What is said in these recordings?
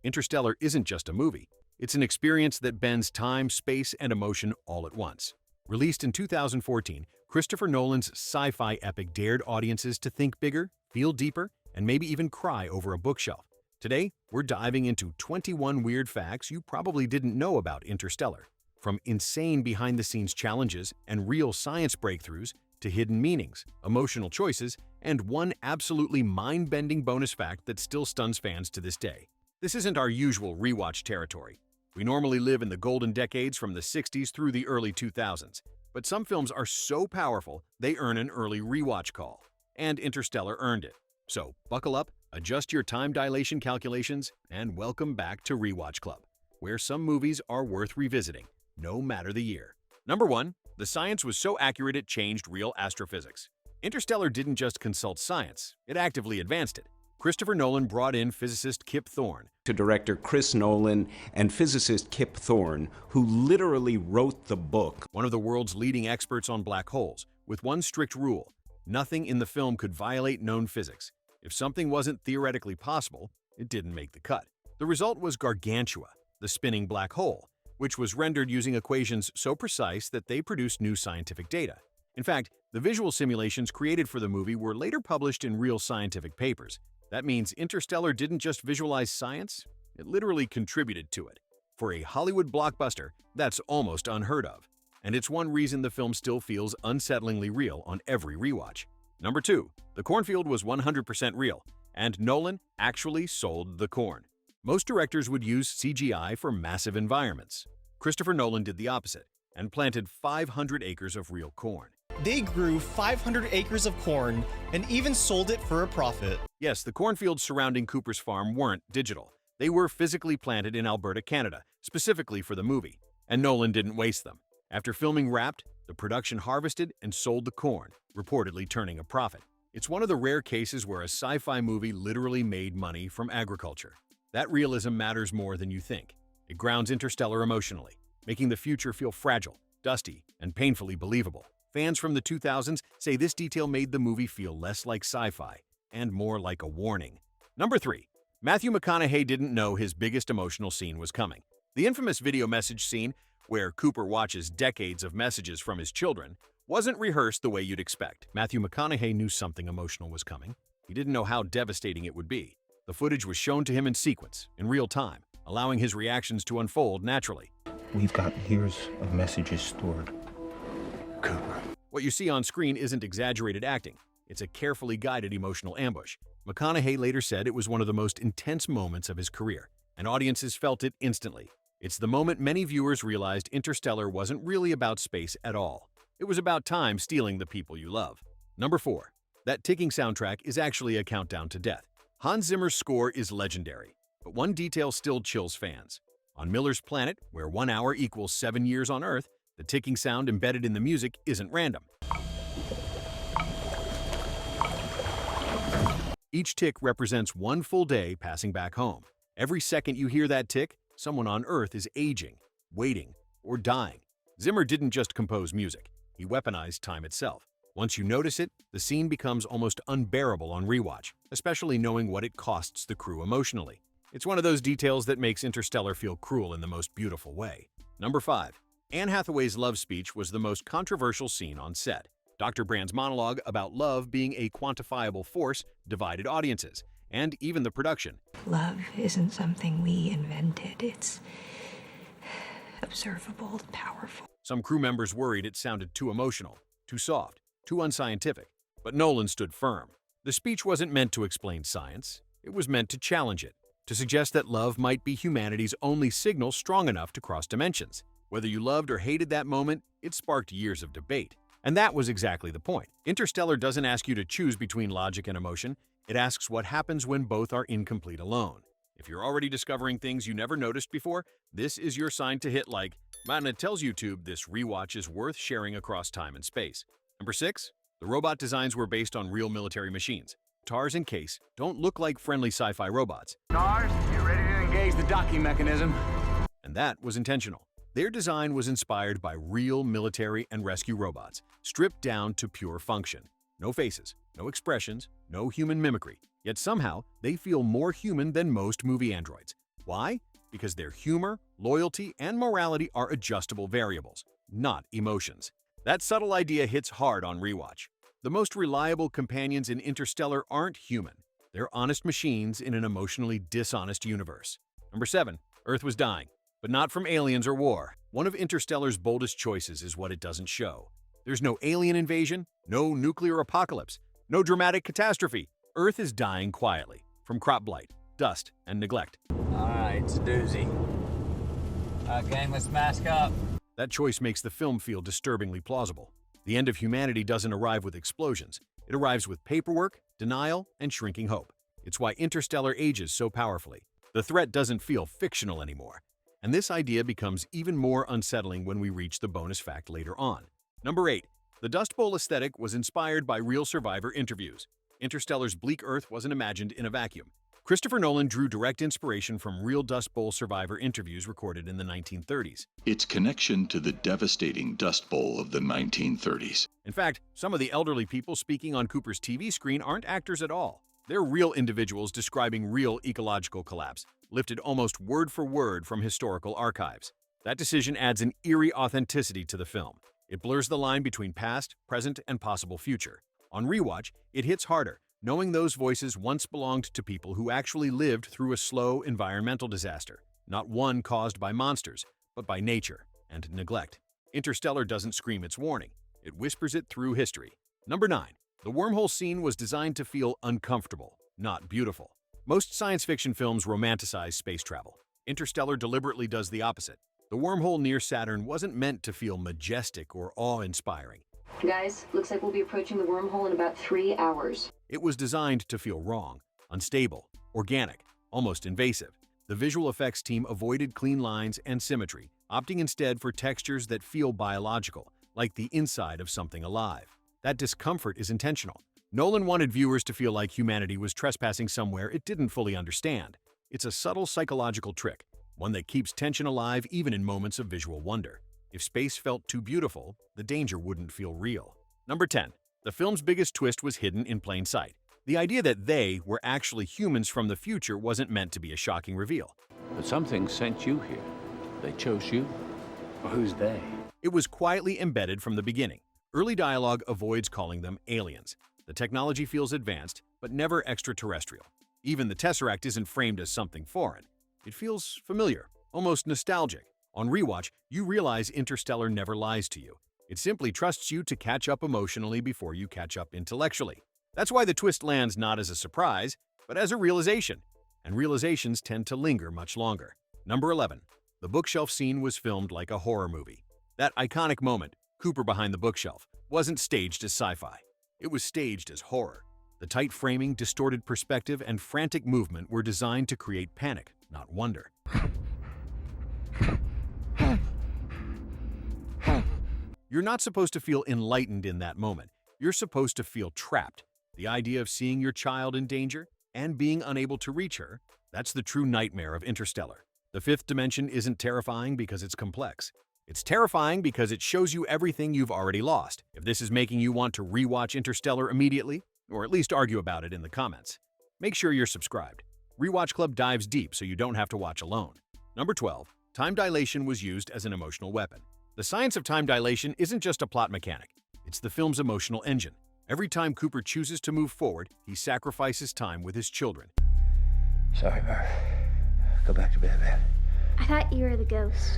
Interstellar isn't just a movie. It's an experience that bends time, space, and emotion all at once. Released in 2014, Christopher Nolan's sci-fi epic dared audiences to think bigger, feel deeper, and maybe even cry over a bookshelf. Today, we're diving into 21 weird facts you probably didn't know about Interstellar. From insane behind-the-scenes challenges and real science breakthroughs to hidden meanings, emotional choices, and one absolutely mind-bending bonus fact that still stuns fans to this day. This isn't our usual rewatch territory. We normally live in the golden decades from the 60s through the early 2000s, but some films are so powerful they earn an early rewatch call. And Interstellar earned it. So buckle up, adjust your time dilation calculations, and welcome back to Rewatch Club, where some movies are worth revisiting, no matter the year. Number 1. The science was so accurate it changed real astrophysics. Interstellar didn't just consult science, it actively advanced it. Christopher Nolan brought in physicist Kip Thorne to director Chris Nolan and physicist Kip Thorne, who literally wrote the book. One of the world's leading experts on black holes, with one strict rule: nothing in the film could violate known physics. If something wasn't theoretically possible, it didn't make the cut. The result was Gargantua, the spinning black hole, which was rendered using equations so precise that they produced new scientific data. In fact, the visual simulations created for the movie were later published in real scientific papers. That means Interstellar didn't just visualize science, it literally contributed to it. For a Hollywood blockbuster, that's almost unheard of. And it's one reason the film still feels unsettlingly real on every rewatch. Number 2. The cornfield was 100% real, and Nolan actually sold the corn. Most directors would use CGI for massive environments. Christopher Nolan did the opposite and planted 500 acres of real corn. They grew 500 acres of corn and even sold it for a profit. Yes, the cornfields surrounding Cooper's farm weren't digital. They were physically planted in Alberta, Canada, specifically for the movie. And Nolan didn't waste them. After filming wrapped, the production harvested and sold the corn, reportedly turning a profit. It's one of the rare cases where a sci-fi movie literally made money from agriculture. That realism matters more than you think. It grounds Interstellar emotionally, making the future feel fragile, dusty, and painfully believable. Fans from the 2000s say this detail made the movie feel less like sci-fi and more like a warning. Number 3. Matthew McConaughey didn't know his biggest emotional scene was coming. The infamous video message scene, where Cooper watches decades of messages from his children, wasn't rehearsed the way you'd expect. Matthew McConaughey knew something emotional was coming. He didn't know how devastating it would be. The footage was shown to him in sequence, in real time, allowing his reactions to unfold naturally. We've got years of messages stored. Cooper. What you see on screen isn't exaggerated acting. It's a carefully guided emotional ambush. McConaughey later said it was one of the most intense moments of his career, and audiences felt it instantly. It's the moment many viewers realized Interstellar wasn't really about space at all. It was about time stealing the people you love. Number 4. That ticking soundtrack is actually a countdown to death. Hans Zimmer's score is legendary, but one detail still chills fans. On Miller's planet, where 1 hour equals 7 years on Earth, the ticking sound embedded in the music isn't random. Each tick represents one full day passing back home. Every second you hear that tick, someone on Earth is aging, waiting, or dying. Zimmer didn't just compose music, he weaponized time itself. Once you notice it, the scene becomes almost unbearable on rewatch, especially knowing what it costs the crew emotionally. It's one of those details that makes Interstellar feel cruel in the most beautiful way. Number 5. Anne Hathaway's love speech was the most controversial scene on set. Dr. Brand's monologue about love being a quantifiable force divided audiences, and even the production. Love isn't something we invented. It's observable, powerful. Some crew members worried it sounded too emotional, too soft, too unscientific. But Nolan stood firm. The speech wasn't meant to explain science. It was meant to challenge it, to suggest that love might be humanity's only signal strong enough to cross dimensions. Whether you loved or hated that moment, it sparked years of debate. And that was exactly the point. Interstellar doesn't ask you to choose between logic and emotion. It asks what happens when both are incomplete alone. If you're already discovering things you never noticed before, this is your sign to hit like, and it tells YouTube this rewatch is worth sharing across time and space. Number 6. The robot designs were based on real military machines. TARS and Case don't look like friendly sci-fi robots. TARS, get ready to engage the docking mechanism. And that was intentional. Their design was inspired by real military and rescue robots, stripped down to pure function. No faces, no expressions, no human mimicry. Yet somehow, they feel more human than most movie androids. Why? Because their humor, loyalty, and morality are adjustable variables, not emotions. That subtle idea hits hard on rewatch. The most reliable companions in Interstellar aren't human. They're honest machines in an emotionally dishonest universe. Number 7. Earth was dying, but not from aliens or war. One of Interstellar's boldest choices is what it doesn't show. There's no alien invasion, no nuclear apocalypse, no dramatic catastrophe. Earth is dying quietly, from crop blight, dust, and neglect. All right, it's a doozy. Gang, let's mask up. That choice makes the film feel disturbingly plausible. The end of humanity doesn't arrive with explosions. It arrives with paperwork, denial, and shrinking hope. It's why Interstellar ages so powerfully. The threat doesn't feel fictional anymore. And this idea becomes even more unsettling when we reach the bonus fact later on. Number 8. The Dust Bowl aesthetic was inspired by real survivor interviews. Interstellar's bleak Earth wasn't imagined in a vacuum. Christopher Nolan drew direct inspiration from real Dust Bowl survivor interviews recorded in the 1930s. Its connection to the devastating Dust Bowl of the 1930s. In fact, some of the elderly people speaking on Cooper's TV screen aren't actors at all. They're real individuals describing real ecological collapse, lifted almost word for word from historical archives. That decision adds an eerie authenticity to the film. It blurs the line between past, present, and possible future. On rewatch, it hits harder, knowing those voices once belonged to people who actually lived through a slow environmental disaster, not one caused by monsters, but by nature and neglect. Interstellar doesn't scream its warning. It whispers it through history. Number 9. The wormhole scene was designed to feel uncomfortable, not beautiful. Most science fiction films romanticize space travel. Interstellar deliberately does the opposite. The wormhole near Saturn wasn't meant to feel majestic or awe-inspiring. Guys, looks like we'll be approaching the wormhole in about 3 hours. It was designed to feel wrong, unstable, organic, almost invasive. The visual effects team avoided clean lines and symmetry, opting instead for textures that feel biological, like the inside of something alive. That discomfort is intentional. Nolan wanted viewers to feel like humanity was trespassing somewhere it didn't fully understand. It's a subtle psychological trick, one that keeps tension alive even in moments of visual wonder. If space felt too beautiful, the danger wouldn't feel real. Number 10. The film's biggest twist was hidden in plain sight. The idea that they were actually humans from the future wasn't meant to be a shocking reveal. But something sent you here. They chose you. Well, who's they? It was quietly embedded from the beginning. Early dialogue avoids calling them aliens. The technology feels advanced, but never extraterrestrial. Even the Tesseract isn't framed as something foreign. It feels familiar, almost nostalgic. On rewatch, you realize Interstellar never lies to you. It simply trusts you to catch up emotionally before you catch up intellectually. That's why the twist lands not as a surprise, but as a realization. And realizations tend to linger much longer. Number 11. The bookshelf scene was filmed like a horror movie. That iconic moment, Cooper behind the bookshelf, wasn't staged as sci-fi. It was staged as horror. The tight framing, distorted perspective, and frantic movement were designed to create panic, not wonder. You're not supposed to feel enlightened in that moment. You're supposed to feel trapped. The idea of seeing your child in danger and being unable to reach her, that's the true nightmare of Interstellar. The fifth dimension isn't terrifying because it's complex. It's terrifying because it shows you everything you've already lost. If this is making you want to rewatch Interstellar immediately, or at least argue about it in the comments, make sure you're subscribed. RewatchClub dives deep so you don't have to watch alone. Number 12. Time dilation was used as an emotional weapon. The science of time dilation isn't just a plot mechanic. It's the film's emotional engine. Every time Cooper chooses to move forward, he sacrifices time with his children. Sorry, Murph. Go back to bed, man. I thought you were the ghost.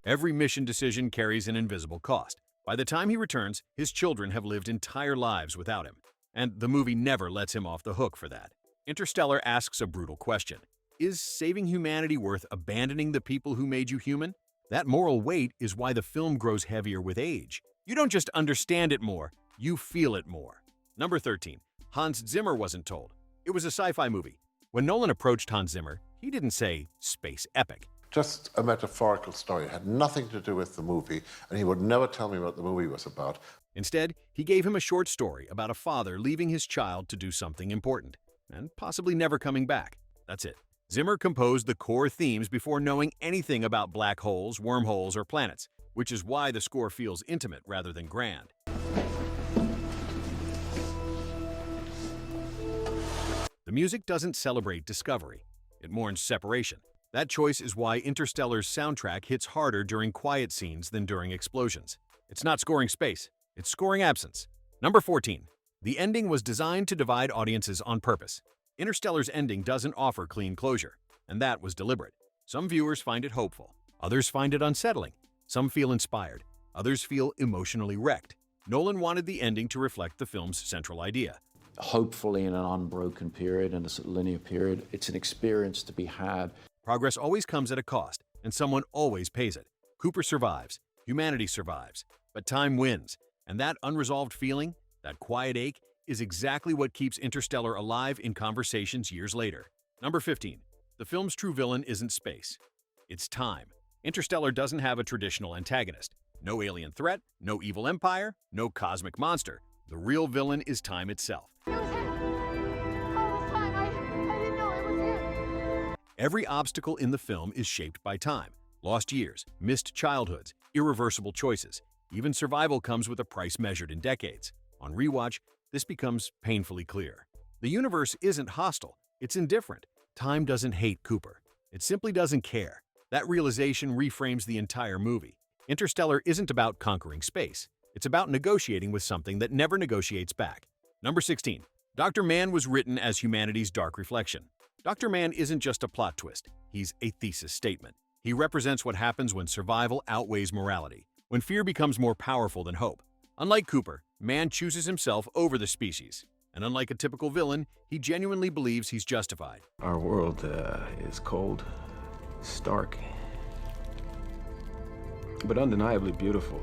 Every mission decision carries an invisible cost. By the time he returns, his children have lived entire lives without him. And the movie never lets him off the hook for that. Interstellar asks a brutal question. Is saving humanity worth abandoning the people who made you human? That moral weight is why the film grows heavier with age. You don't just understand it more, you feel it more. Number 13. Hans Zimmer wasn't told. It was a sci-fi movie. When Nolan approached Hans Zimmer, he didn't say, space epic. Just a metaphorical story. It had nothing to do with the movie, and he would never tell me what the movie was about. Instead, he gave him a short story about a father leaving his child to do something important, and possibly never coming back. That's it. Zimmer composed the core themes before knowing anything about black holes, wormholes, or planets, which is why the score feels intimate rather than grand. The music doesn't celebrate discovery. It mourns separation. That choice is why Interstellar's soundtrack hits harder during quiet scenes than during explosions. It's not scoring space, it's scoring absence. Number 14. The ending was designed to divide audiences on purpose. Interstellar's ending doesn't offer clean closure, and that was deliberate. Some viewers find it hopeful, others find it unsettling. Some feel inspired, others feel emotionally wrecked. Nolan wanted the ending to reflect the film's central idea. Hopefully in an unbroken period, in a sort of linear period, it's an experience to be had. Progress always comes at a cost, and someone always pays it. Cooper survives, humanity survives, but time wins, and that unresolved feeling, that quiet ache, is exactly what keeps Interstellar alive in conversations years later. Number 15. The film's true villain isn't space. It's time. Interstellar doesn't have a traditional antagonist. No alien threat, no evil empire, no cosmic monster. The real villain is time itself. Every obstacle in the film is shaped by time. Lost years, missed childhoods, irreversible choices. Even survival comes with a price measured in decades. On rewatch, this becomes painfully clear. The universe isn't hostile, it's indifferent. Time doesn't hate Cooper. It simply doesn't care. That realization reframes the entire movie. Interstellar isn't about conquering space. It's about negotiating with something that never negotiates back. Number 16. Dr. Mann was written as humanity's dark reflection. Dr. Mann isn't just a plot twist, he's a thesis statement. He represents what happens when survival outweighs morality, when fear becomes more powerful than hope. Unlike Cooper, Mann chooses himself over the species. And unlike a typical villain, he genuinely believes he's justified. Our world is cold, stark, but undeniably beautiful.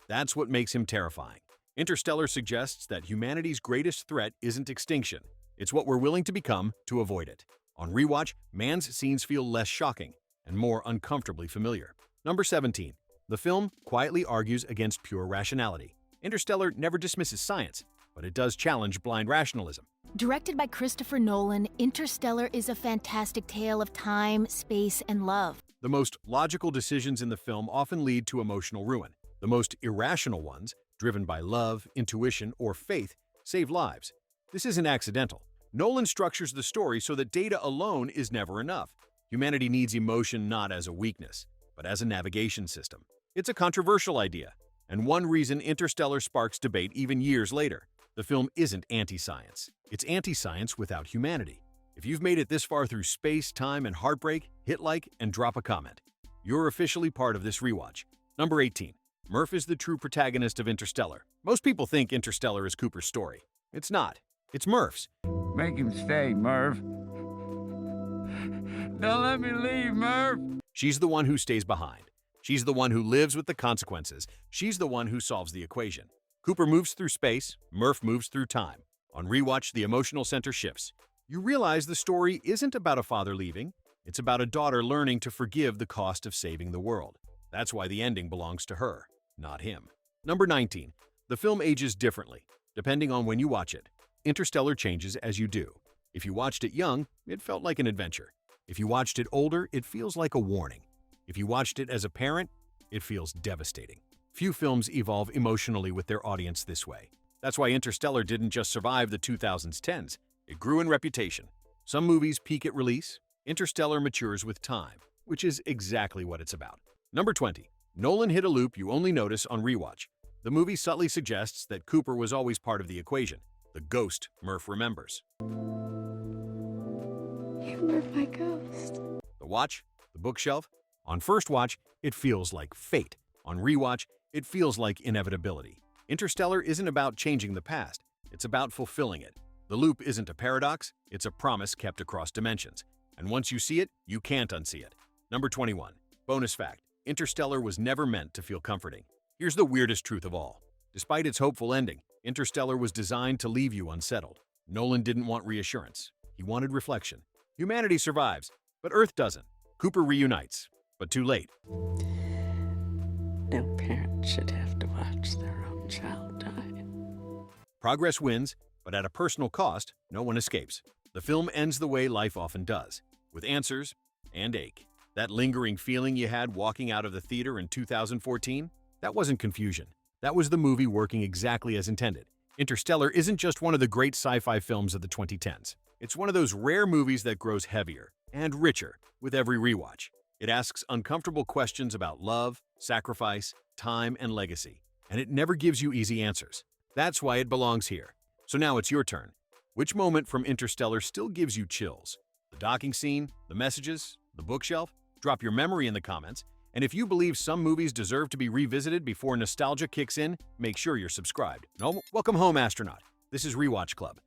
That's what makes him terrifying. Interstellar suggests that humanity's greatest threat isn't extinction. It's what we're willing to become to avoid it. On rewatch, Mann's scenes feel less shocking and more uncomfortably familiar. Number 17. The film quietly argues against pure rationality. Interstellar never dismisses science, but it does challenge blind rationalism. Directed by Christopher Nolan, Interstellar is a fantastic tale of time, space, and love. The most logical decisions in the film often lead to emotional ruin. The most irrational ones, driven by love, intuition, or faith, save lives. This isn't accidental. Nolan structures the story so that data alone is never enough. Humanity needs emotion not as a weakness, but as a navigation system. It's a controversial idea, and one reason Interstellar sparks debate even years later. The film isn't anti-science. It's anti-science without humanity. If you've made it this far through space, time, and heartbreak, hit like and drop a comment. You're officially part of this rewatch. Number 18. Murph is the true protagonist of Interstellar. Most people think Interstellar is Cooper's story. It's not. It's Murph's. Make him stay, Merv. Don't let me leave, Merv. She's the one who stays behind. She's the one who lives with the consequences. She's the one who solves the equation. Cooper moves through space, Murph moves through time. On rewatch, the emotional center shifts. You realize the story isn't about a father leaving. It's about a daughter learning to forgive the cost of saving the world. That's why the ending belongs to her, not him. Number 19. The film ages differently, depending on when you watch it. Interstellar changes as you do. If you watched it young, it felt like an adventure. If you watched it older, it feels like a warning. If you watched it as a parent, it feels devastating. Few films evolve emotionally with their audience this way. That's why Interstellar didn't just survive the 2010s, it grew in reputation. Some movies peak at release, Interstellar matures with time, which is exactly what it's about. Number 20. Nolan hit a loop you only notice on rewatch. The movie subtly suggests that Cooper was always part of the equation, the ghost Murph remembers. You were my ghost. The watch, the bookshelf. On first watch, it feels like fate. On rewatch, it feels like inevitability. Interstellar isn't about changing the past, it's about fulfilling it. The loop isn't a paradox, it's a promise kept across dimensions. And once you see it, you can't unsee it. Number 21. Bonus fact. Interstellar was never meant to feel comforting. Here's the weirdest truth of all. Despite its hopeful ending, Interstellar was designed to leave you unsettled. Nolan didn't want reassurance. He wanted reflection. Humanity survives, but Earth doesn't. Cooper reunites, but too late. No parent should have to watch their own child die. Progress wins, but at a personal cost, no one escapes. The film ends the way life often does, with answers and ache. That lingering feeling you had walking out of the theater in 2014, that wasn't confusion. That was the movie working exactly as intended. Interstellar isn't just one of the great sci-fi films of the 2010s. It's one of those rare movies that grows heavier and richer with every rewatch. It asks uncomfortable questions about love, sacrifice, time, and legacy, and it never gives you easy answers. That's why it belongs here. So now it's your turn. Which moment from Interstellar still gives you chills? The docking scene, the messages, the bookshelf? Drop your memory in the comments. And if you believe some movies deserve to be revisited before nostalgia kicks in, make sure you're subscribed. No, welcome home, astronaut. This is Rewatch Club,